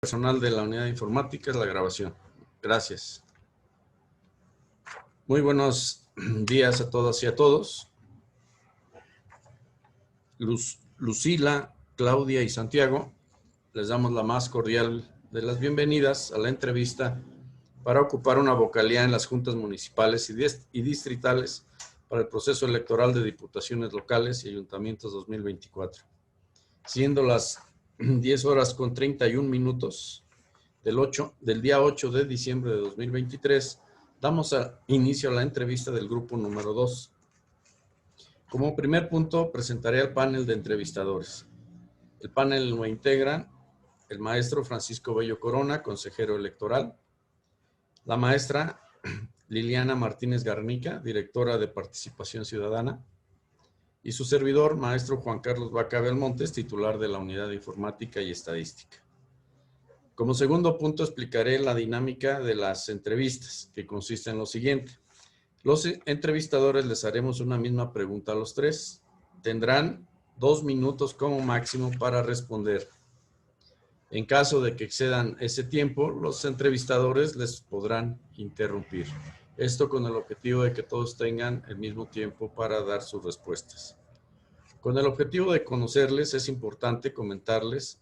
Personal de la unidad de informática es la grabación. Gracias. Muy buenos días a todas y a todos. Lucila, Claudia y Santiago, les damos la más cordial de las bienvenidas a la entrevista para ocupar una vocalía en las juntas municipales y distritales para el proceso electoral de diputaciones locales y ayuntamientos 2024. Siendo las 10:31 del día 8 de diciembre de 2023, damos inicio a la entrevista del grupo número 2. Como primer punto, presentaré al panel de entrevistadores. El panel lo integran el maestro Francisco Bello Corona, consejero electoral, la maestra Liliana Martínez Garnica, directora de Participación Ciudadana, y su servidor, maestro Juan Carlos Vaca Belmontes, titular de la Unidad de Informática y Estadística. Como segundo punto, explicaré la dinámica de las entrevistas, que consiste en lo siguiente. Los entrevistadores les haremos una misma pregunta a los tres. Tendrán 2 minutos como máximo para responder. En caso de que excedan ese tiempo, los entrevistadores les podrán interrumpir. Esto con el objetivo de que todos tengan el mismo tiempo para dar sus respuestas. Con el objetivo de conocerles, es importante comentarles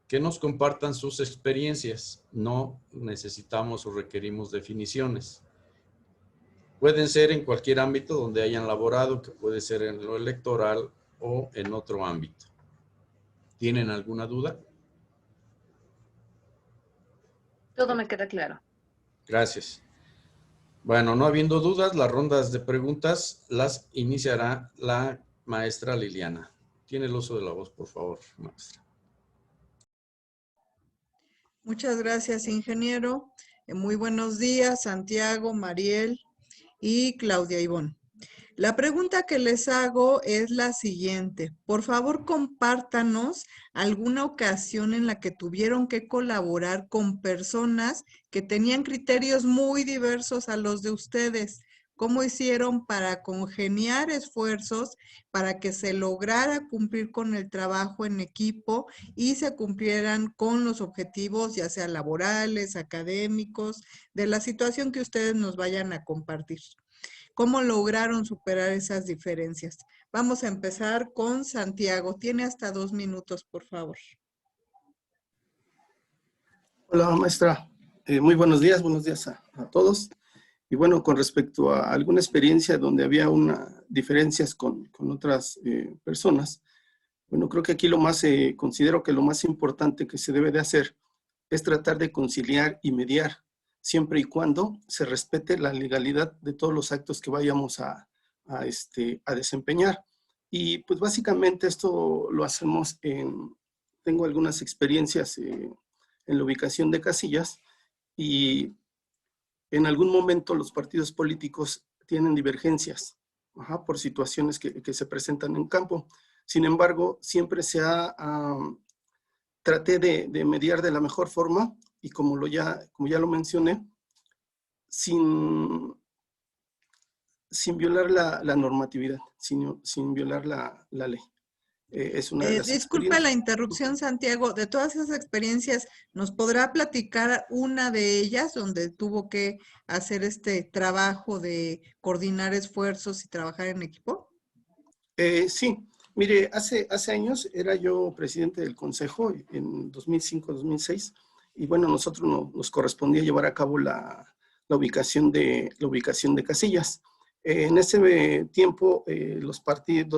que nos compartan sus experiencias. No necesitamos o requerimos definiciones. Pueden ser en cualquier ámbito donde hayan laborado, que puede ser en lo electoral o en otro ámbito. ¿Tienen alguna duda? Todo me queda claro. Gracias. Bueno, no habiendo dudas, las rondas de preguntas las iniciará la maestra Liliana. Tiene el uso de la voz, por favor, maestra. Muchas gracias, ingeniero. Muy buenos días, Santiago, Mariel y Claudia Ivonne. La pregunta que les hago es la siguiente. Por favor, compártanos alguna ocasión en la que tuvieron que colaborar con personas que tenían criterios muy diversos a los de ustedes. ¿Cómo hicieron para congeniar esfuerzos para que se lograra cumplir con el trabajo en equipo y se cumplieran con los objetivos, ya sea laborales, académicos, de la situación que ustedes nos vayan a compartir? ¿Cómo lograron superar esas diferencias? Vamos a empezar con Santiago. Tiene hasta 2 minutos, por favor. Hola, maestra. Muy buenos días a todos. Y bueno, con respecto a alguna experiencia donde había diferencias con otras personas, bueno, creo que aquí considero que lo más importante que se debe de hacer es tratar de conciliar y mediar, siempre y cuando se respete la legalidad de todos los actos que vayamos a desempeñar. Y pues básicamente esto lo hacemos tengo algunas experiencias en la ubicación de casillas y en algún momento los partidos políticos tienen divergencias por situaciones que se presentan en campo. Sin embargo, siempre traté de mediar de la mejor forma y como ya lo mencioné, sin violar la normatividad, sin violar la ley. Es una de las Disculpa la interrupción, Santiago. De todas esas experiencias, ¿nos podrá platicar una de ellas donde tuvo que hacer este trabajo de coordinar esfuerzos y trabajar en equipo? Sí, mire, hace años era yo presidente del consejo en 2005-2006 y bueno, nosotros nos correspondía llevar a cabo la ubicación de casillas. En ese tiempo, dos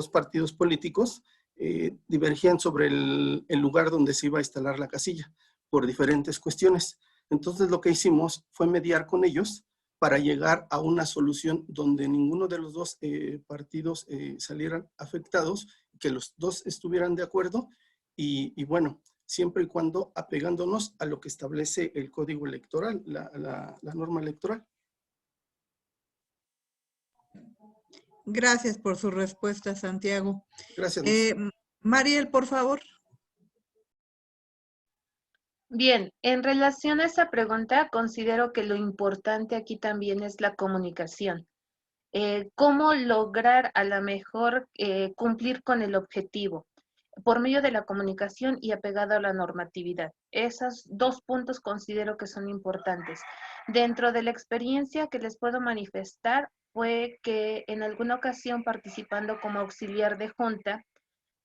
partidos políticos divergían sobre el lugar donde se iba a instalar la casilla por diferentes cuestiones. Entonces lo que hicimos fue mediar con ellos para llegar a una solución donde ninguno de los dos partidos salieran afectados, que los dos estuvieran de acuerdo y bueno, siempre y cuando apegándonos a lo que establece el código electoral, la norma electoral. Gracias por su respuesta, Santiago. Gracias. Mariel, por favor. Bien, en relación a esa pregunta, considero que lo importante aquí también es la comunicación. ¿Cómo lograr a lo mejor cumplir con el objetivo? por medio de la comunicación y apegado a la normatividad. Esos dos puntos considero que son importantes. Dentro de la experiencia que les puedo manifestar fue que en alguna ocasión participando como auxiliar de junta,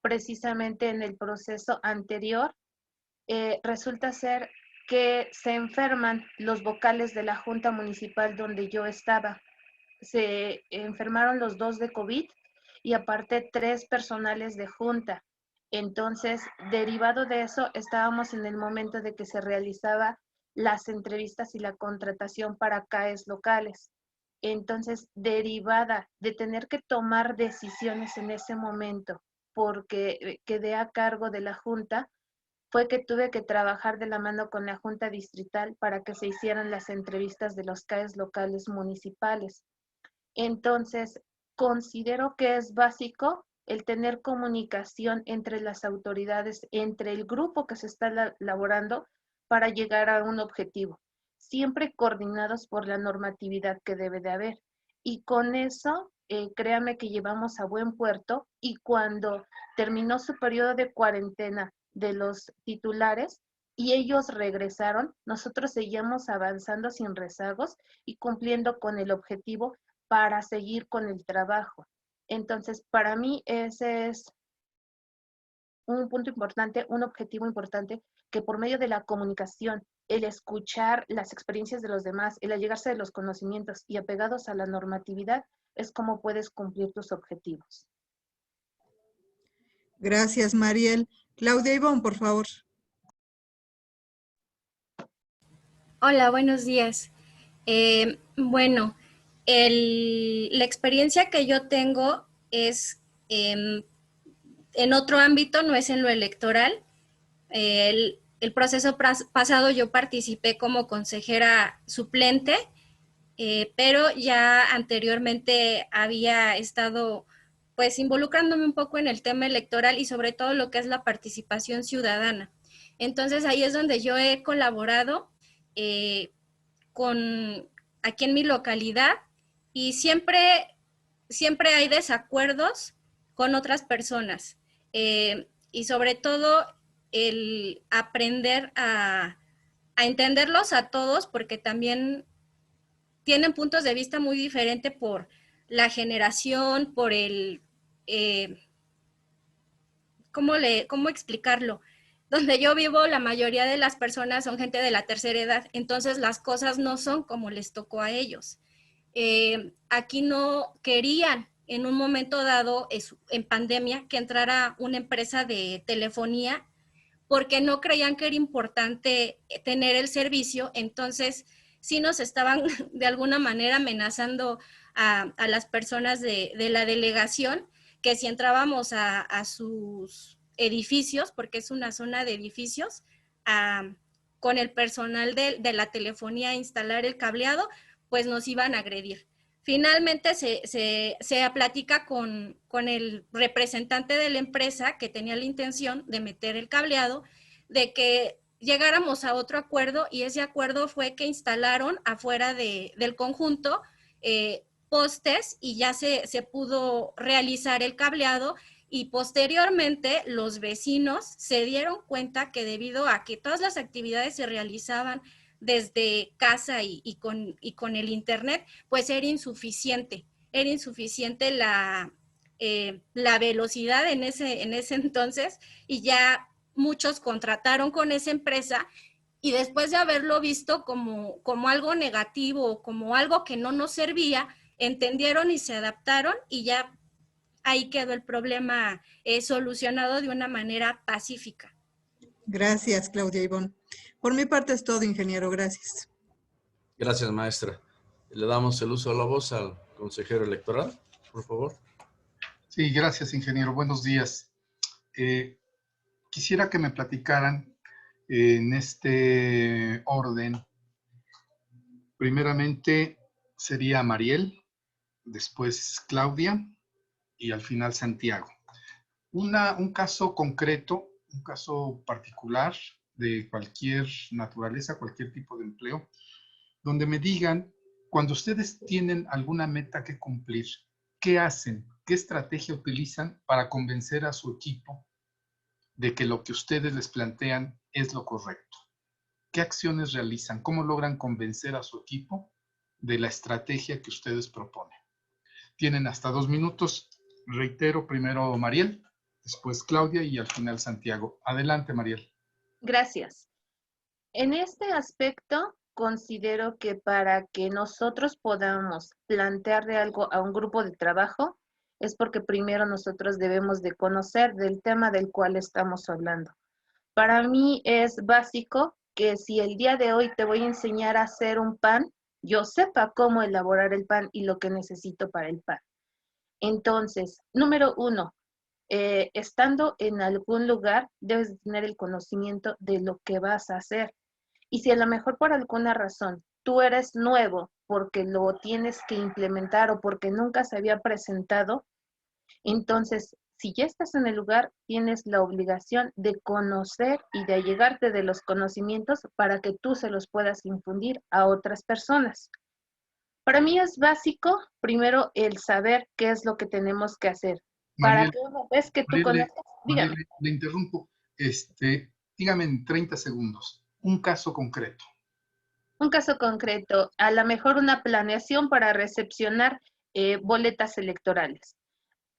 precisamente en el proceso anterior, resulta ser que se enferman los vocales de la junta municipal donde yo estaba. Se enfermaron los 2 de COVID y aparte 3 personales de junta. Entonces, derivado de eso, estábamos en el momento de que se realizaba las entrevistas y la contratación para CAEs locales. Entonces, derivada de tener que tomar decisiones en ese momento, porque quedé a cargo de la junta, fue que tuve que trabajar de la mano con la junta distrital para que se hicieran las entrevistas de los CAEs locales municipales. Entonces, considero que es básico el tener comunicación entre las autoridades, entre el grupo que se está elaborando para llegar a un objetivo, siempre coordinados por la normatividad que debe de haber. Y con eso, créame que llevamos a buen puerto, y cuando terminó su periodo de cuarentena de los titulares y ellos regresaron, nosotros seguíamos avanzando sin rezagos y cumpliendo con el objetivo para seguir con el trabajo. Entonces, para mí ese es un punto importante, un objetivo importante, que por medio de la comunicación, el escuchar las experiencias de los demás, el allegarse de los conocimientos y apegados a la normatividad, es como puedes cumplir tus objetivos. Gracias, Mariel. Claudia Ivonne, por favor. Hola, buenos días. Bueno, la experiencia que yo tengo es en otro ámbito, no es en lo electoral. El proceso pasado yo participé como consejera suplente, pero ya anteriormente había estado pues involucrándome un poco en el tema electoral y sobre todo lo que es la participación ciudadana. Entonces ahí es donde yo he colaborado aquí en mi localidad, y siempre hay desacuerdos con otras personas, y sobre todo el aprender a entenderlos a todos, porque también tienen puntos de vista muy diferentes por la generación, por ¿cómo explicarlo? Donde yo vivo, la mayoría de las personas son gente de la tercera edad, entonces las cosas no son como les tocó a ellos. Aquí no querían en un momento dado, en pandemia, que entrara una empresa de telefonía, porque no creían que era importante tener el servicio. Entonces sí nos estaban de alguna manera amenazando a las personas de la delegación, que si entrábamos a sus edificios, porque es una zona de edificios, con el personal de la telefonía a instalar el cableado, pues nos iban a agredir. Finalmente se platica con el representante de la empresa que tenía la intención de meter el cableado, de que llegáramos a otro acuerdo, y ese acuerdo fue que instalaron afuera del conjunto postes, y ya se pudo realizar el cableado. Y posteriormente los vecinos se dieron cuenta que debido a que todas las actividades se realizaban desde casa y con el internet, pues era insuficiente la velocidad en ese entonces, y ya muchos contrataron con esa empresa, y después de haberlo visto como algo negativo, como algo que no nos servía, entendieron y se adaptaron, y ya ahí quedó el problema solucionado de una manera pacífica. Gracias, Claudia Ivonne. Por mi parte es todo, ingeniero. Gracias. Gracias, maestra. Le damos el uso de la voz al consejero electoral, por favor. Sí, gracias, ingeniero. Buenos días. Quisiera que me platicaran en este orden. Primeramente sería Mariel, después Claudia y al final Santiago. Un caso concreto, un caso particular de cualquier naturaleza, cualquier tipo de empleo, donde me digan, cuando ustedes tienen alguna meta que cumplir, ¿qué hacen? ¿Qué estrategia utilizan para convencer a su equipo de que lo que ustedes les plantean es lo correcto? ¿Qué acciones realizan? ¿Cómo logran convencer a su equipo de la estrategia que ustedes proponen? Tienen hasta 2 minutos. Reitero, primero Mariel, después Claudia y al final Santiago. Adelante, Mariel. Gracias. En este aspecto, considero que para que nosotros podamos plantearle algo a un grupo de trabajo, es porque primero nosotros debemos de conocer del tema del cual estamos hablando. Para mí es básico que si el día de hoy te voy a enseñar a hacer un pan, yo sepa cómo elaborar el pan y lo que necesito para el pan. Entonces, número 1, estando en algún lugar, debes tener el conocimiento de lo que vas a hacer. Y si a lo mejor por alguna razón tú eres nuevo porque lo tienes que implementar o porque nunca se había presentado, entonces, si ya estás en el lugar, tienes la obligación de conocer y de allegarte de los conocimientos para que tú se los puedas infundir a otras personas. Para mí es básico, primero, el saber qué es lo que tenemos que hacer. Para Mariel, que una vez que tú Mariel, conozcas, dígame. le interrumpo. Dígame en 30 segundos, un caso concreto. Un caso concreto, a lo mejor una planeación para recepcionar boletas electorales.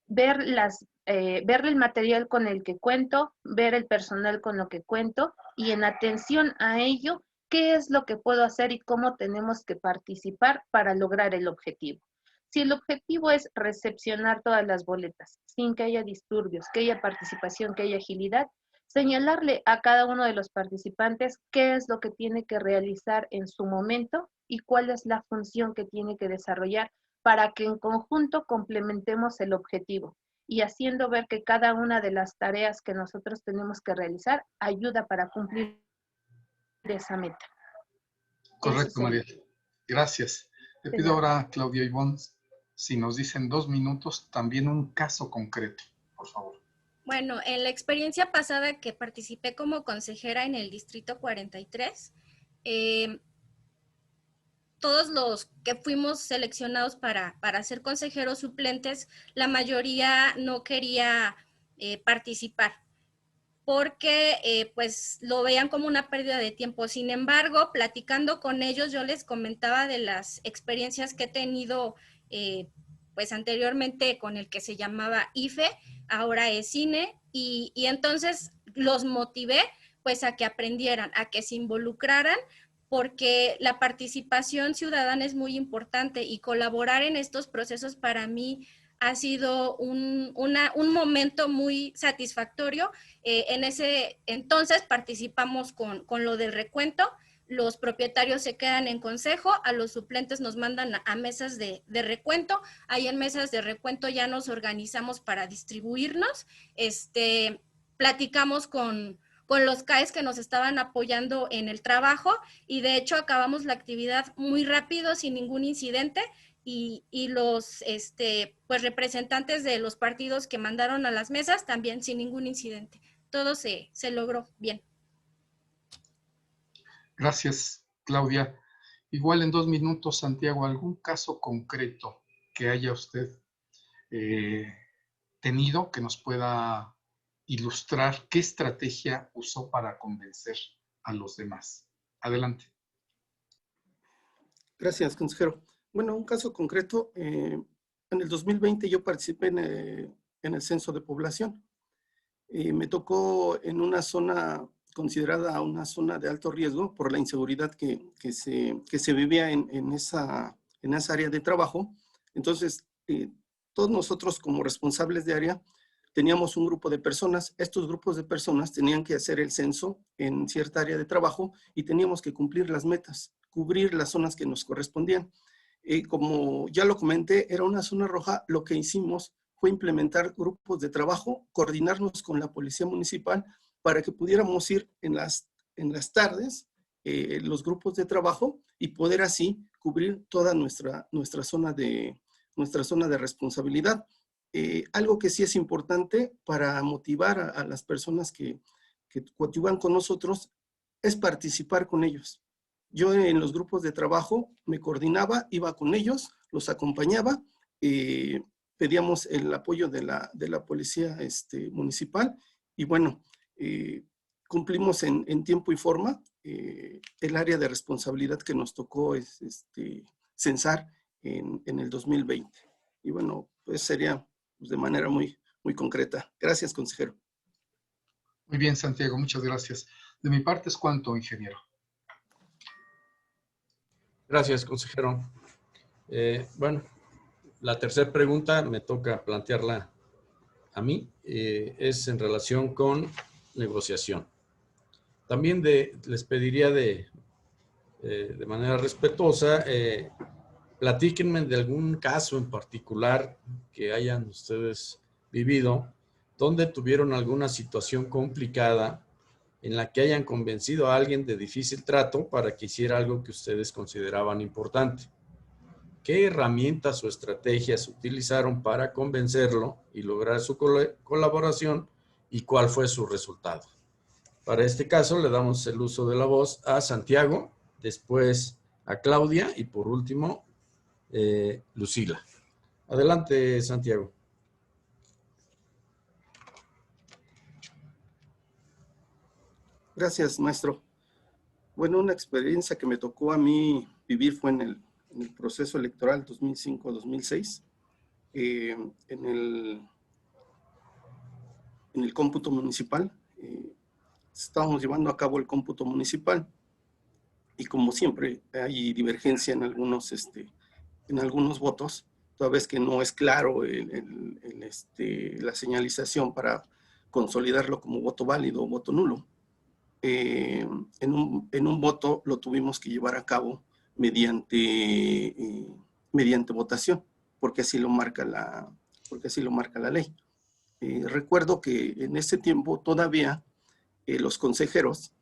Ver el material con el que cuento, ver el personal con lo que cuento y en atención a ello, qué es lo que puedo hacer y cómo tenemos que participar para lograr el objetivo. Si el objetivo es recepcionar todas las boletas sin que haya disturbios, que haya participación, que haya agilidad, señalarle a cada uno de los participantes qué es lo que tiene que realizar en su momento y cuál es la función que tiene que desarrollar para que en conjunto complementemos el objetivo y haciendo ver que cada una de las tareas que nosotros tenemos que realizar ayuda para cumplir esa meta. Correcto, Mariel. Gracias. Le pido ahora a Claudia Ivonne, si nos dicen 2 minutos, también un caso concreto, por favor. Bueno, en la experiencia pasada que participé como consejera en el Distrito 43, todos los que fuimos seleccionados para ser consejeros suplentes, la mayoría no quería participar porque pues lo veían como una pérdida de tiempo. Sin embargo, platicando con ellos, yo les comentaba de las experiencias que he tenido pues anteriormente con el que se llamaba IFE, ahora es CINE, y entonces los motivé pues a que aprendieran, a que se involucraran, porque la participación ciudadana es muy importante y colaborar en estos procesos para mí ha sido un momento muy satisfactorio. En ese entonces participamos con lo del recuento, los propietarios se quedan en consejo, a los suplentes nos mandan a mesas de recuento, ahí en mesas de recuento ya nos organizamos para distribuirnos, platicamos con los CAEs que nos estaban apoyando en el trabajo y de hecho acabamos la actividad muy rápido sin ningún incidente y los pues representantes de los partidos que mandaron a las mesas también sin ningún incidente. Todo se logró bien. Gracias, Claudia. Igual en 2 minutos, Santiago, ¿algún caso concreto que haya usted tenido que nos pueda ilustrar qué estrategia usó para convencer a los demás? Adelante. Gracias, consejero. Bueno, un caso concreto, en el 2020 yo participé en el censo de población. Me tocó en una zona considerada una zona de alto riesgo por la inseguridad que se vivía en esa área de trabajo. Entonces, todos nosotros como responsables de área teníamos un grupo de personas. Estos grupos de personas tenían que hacer el censo en cierta área de trabajo y teníamos que cumplir las metas, cubrir las zonas que nos correspondían. Como ya lo comenté, era una zona roja. Lo que hicimos fue implementar grupos de trabajo, coordinarnos con la policía municipal para que pudiéramos ir en las tardes, los grupos de trabajo, y poder así cubrir toda nuestra zona de responsabilidad. Algo que sí es importante para motivar a las personas que coadyuvan con nosotros es participar con ellos. Yo en los grupos de trabajo me coordinaba, iba con ellos, los acompañaba, pedíamos el apoyo de la policía municipal y bueno, cumplimos en tiempo y forma. El área de responsabilidad que nos tocó es censar en el 2020. Y bueno, pues sería pues, de manera muy concreta. Gracias, consejero. Muy bien, Santiago, muchas gracias. De mi parte es cuanto, ingeniero. Gracias, consejero. Bueno, la tercera pregunta me toca plantearla a mí. Es en relación con negociación. También les pediría de manera respetuosa, platíquenme de algún caso en particular que hayan ustedes vivido, donde tuvieron alguna situación complicada en la que hayan convencido a alguien de difícil trato para que hiciera algo que ustedes consideraban importante. ¿Qué herramientas o estrategias utilizaron para convencerlo y lograr su colaboración y cuál fue su resultado? Para este caso le damos el uso de la voz a Santiago, después a Claudia y por último Lucila. Adelante, Santiago. Gracias, maestro. Bueno, una experiencia que me tocó a mí vivir fue en el proceso electoral 2005-2006, en el cómputo municipal. Estábamos llevando a cabo el cómputo municipal y como siempre hay divergencia en algunos votos, toda vez que no es claro la señalización para consolidarlo como voto válido o voto nulo. En un voto lo tuvimos que llevar a cabo mediante votación, porque así lo marca la ley. Recuerdo que en ese tiempo todavía los consejeros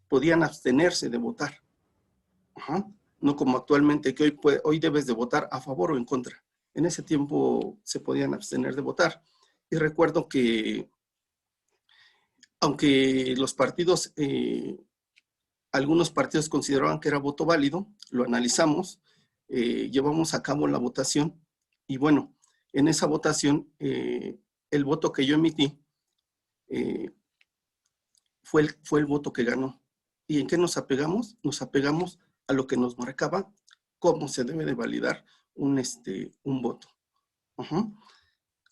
podían abstenerse de votar. Ajá. No como actualmente, que hoy debes de votar a favor o en contra. En ese tiempo se podían abstener de votar. Y recuerdo que, aunque los partidos, algunos partidos consideraban que era voto válido, lo analizamos, llevamos a cabo la votación y bueno, en esa votación, el voto que yo emití fue el voto que ganó. ¿Y en qué nos apegamos? Nos apegamos a lo que nos marcaba cómo se debe de validar un voto. Uh-huh.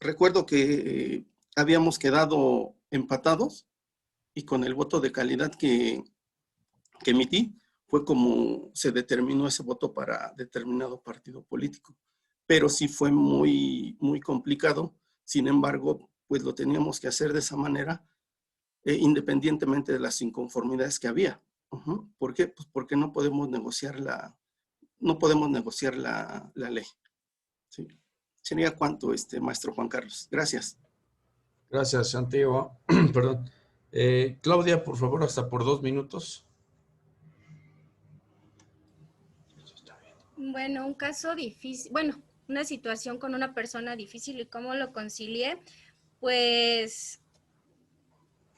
Recuerdo que habíamos quedado empatados y con el voto de calidad que emití fue como se determinó ese voto para determinado partido político. Pero sí fue muy complicado. Sin embargo, pues lo teníamos que hacer de esa manera, independientemente de las inconformidades que había. Uh-huh. ¿Por qué? Pues porque no podemos negociar la ley. ¿Sí? Sería cuanto, maestro Juan Carlos. Gracias. Gracias, Santiago. Perdón. Claudia, por favor, hasta por 2 minutos. Bueno, un caso difícil, bueno, una situación con una persona difícil y cómo lo concilié, pues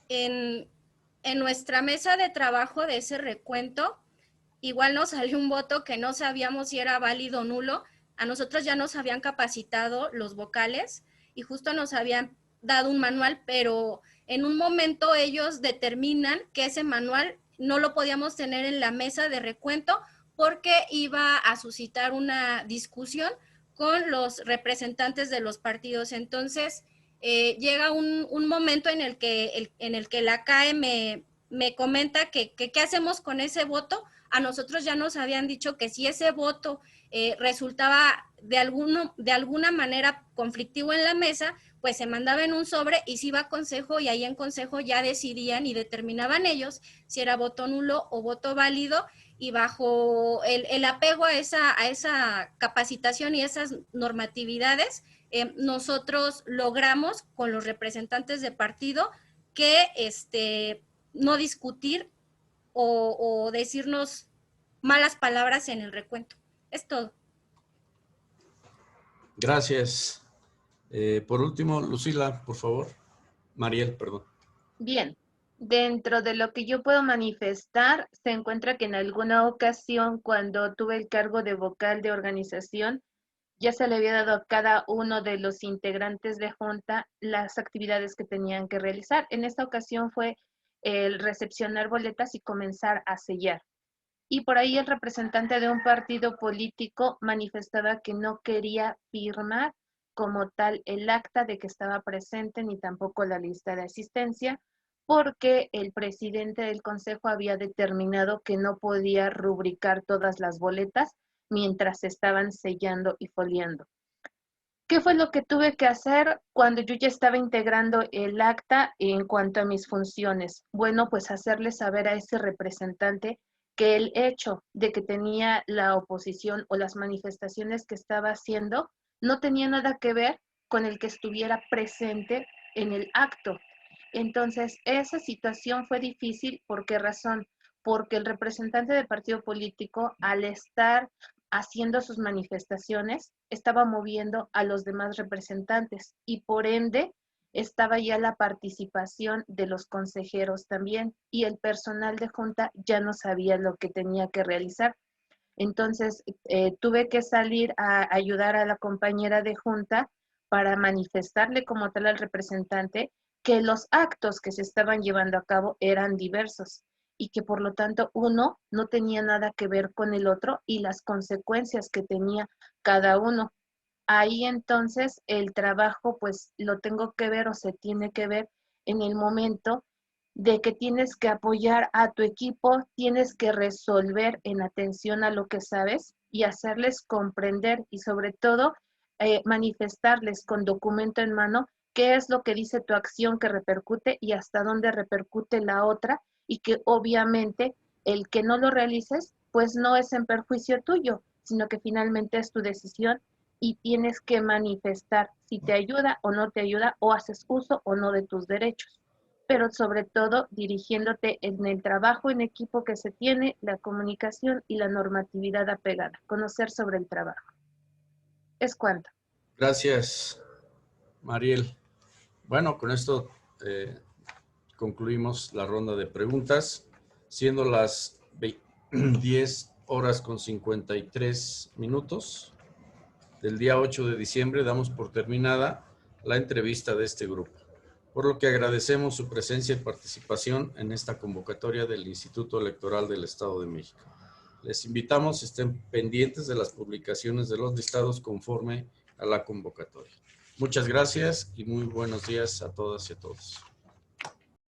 en nuestra mesa de trabajo de ese recuento, igual nos salió un voto que no sabíamos si era válido o nulo. A nosotros ya nos habían capacitado los vocales y justo nos habían dado un manual, pero en un momento ellos determinan que ese manual no lo podíamos tener en la mesa de recuento porque iba a suscitar una discusión con los representantes de los partidos. Entonces, llega un momento en el que la CAE me comenta que qué hacemos con ese voto. A nosotros ya nos habían dicho que si ese voto resultaba de alguna manera conflictivo en la mesa, pues se mandaba en un sobre y se iba a consejo y ahí en consejo ya decidían y determinaban ellos si era voto nulo o voto válido, y bajo el apego a esa capacitación y esas normatividades, nosotros logramos con los representantes de partido que no discutir o decirnos malas palabras en el recuento. Es todo. Gracias. Por último, Lucila, por favor. Mariel, perdón. Bien, dentro de lo que yo puedo manifestar, se encuentra que en alguna ocasión, cuando tuve el cargo de vocal de organización, ya se le había dado a cada uno de los integrantes de junta las actividades que tenían que realizar. En esta ocasión fue el recepcionar boletas y comenzar a sellar. Y por ahí el representante de un partido político manifestaba que no quería firmar como tal el acta de que estaba presente ni tampoco la lista de asistencia, porque el presidente del consejo había determinado que no podía rubricar todas las boletas mientras estaban sellando y foliando. ¿Qué fue lo que tuve que hacer cuando yo ya estaba integrando el acta en cuanto a mis funciones? Bueno, pues hacerle saber a ese representante que el hecho de que tenía la oposición o las manifestaciones que estaba haciendo no tenía nada que ver con el que estuviera presente en el acto. Entonces, esa situación fue difícil. ¿Por qué razón? Porque el representante del partido político, al estar haciendo sus manifestaciones, estaba moviendo a los demás representantes y por ende estaba ya la participación de los consejeros también y el personal de junta ya no sabía lo que tenía que realizar. Entonces, tuve que salir a ayudar a la compañera de junta para manifestarle como tal al representante que los actos que se estaban llevando a cabo eran diversos y que por lo tanto uno no tenía nada que ver con el otro y las consecuencias que tenía cada uno. Ahí entonces el trabajo pues lo tengo que ver o se tiene que ver en el momento de que tienes que apoyar a tu equipo, tienes que resolver en atención a lo que sabes y hacerles comprender y sobre todo manifestarles con documento en mano qué es lo que dice tu acción que repercute y hasta dónde repercute la otra y que obviamente el que no lo realices pues no es en perjuicio tuyo, sino que finalmente es tu decisión y tienes que manifestar si te ayuda o no te ayuda o haces uso o no de tus derechos, pero sobre todo dirigiéndote en el trabajo en equipo que se tiene, la comunicación y la normatividad apegada, conocer sobre el trabajo. Es cuanto. Gracias, Mariel. Bueno, con esto concluimos la ronda de preguntas, siendo las 10:53 del día 8 de diciembre, damos por terminada la entrevista de este grupo, por lo que agradecemos su presencia y participación en esta convocatoria del Instituto Electoral del Estado de México. Les invitamos a estén pendientes de las publicaciones de los listados conforme a la convocatoria. Muchas gracias y muy buenos días a todas y a todos.